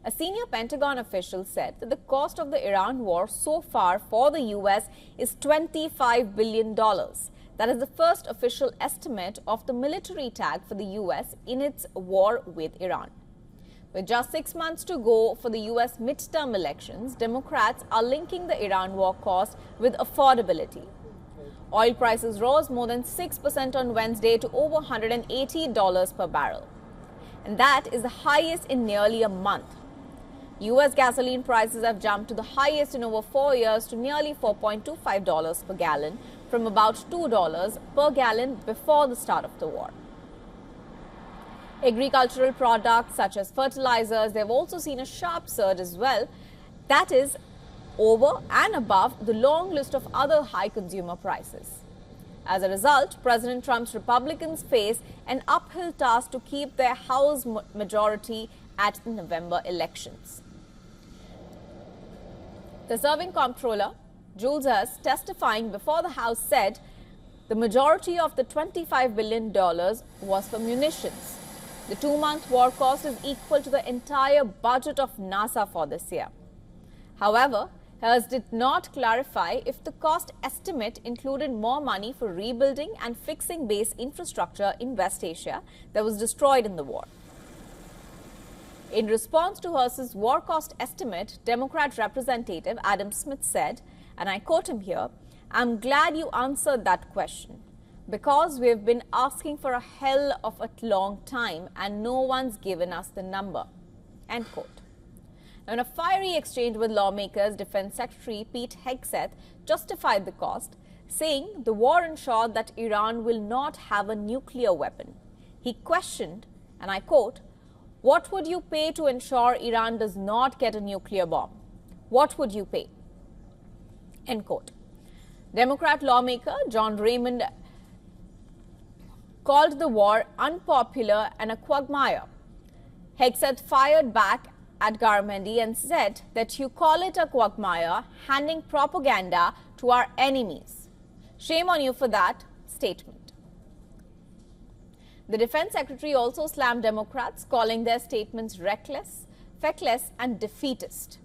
A senior Pentagon official said that the cost of the Iran war so far for the US is $25 billion. That is the first official estimate of the military tag for the US in its war with Iran. With just 6 months to go for the US midterm elections, Democrats are linking the Iran war cost with affordability. Oil prices rose more than 6% on Wednesday to over $180 per barrel. And that is the highest in nearly a month. US gasoline prices have jumped to the highest in over 4 years to nearly $4.25 per gallon from about $2 per gallon before the start of the war. Agricultural products such as fertilizers, they've also seen a sharp surge as well. That is over and above the long list of other high consumer prices. As a result, President Trump's Republicans face an uphill task to keep their House majority at the November elections. The serving comptroller, Jules Hurst, testifying before the House said the majority of the $25 billion was for munitions. The 2-month war cost is equal to the entire budget of NASA for this year. However, Hurst did not clarify if the cost estimate included more money for rebuilding and fixing base infrastructure in West Asia that was destroyed in the war. In response to Hurst's war cost estimate, Democrat Representative Adam Smith said, and I quote him here, "I'm glad you answered that question because we've been asking for a hell of a long time and no one's given us the number." End quote. Now, in a fiery exchange with lawmakers, Defense Secretary Pete Hegseth justified the cost, saying the war ensured that Iran will not have a nuclear weapon. He questioned, and I quote, "What would you pay to ensure Iran does not get a nuclear bomb? What would you pay?" End quote. Democrat lawmaker John Raymond called the war unpopular and a quagmire. Hegseth fired back at Garamendi and said that you call it a quagmire, handing propaganda to our enemies. Shame on you for that statement. The defense secretary also slammed Democrats, calling their statements reckless, feckless and defeatist.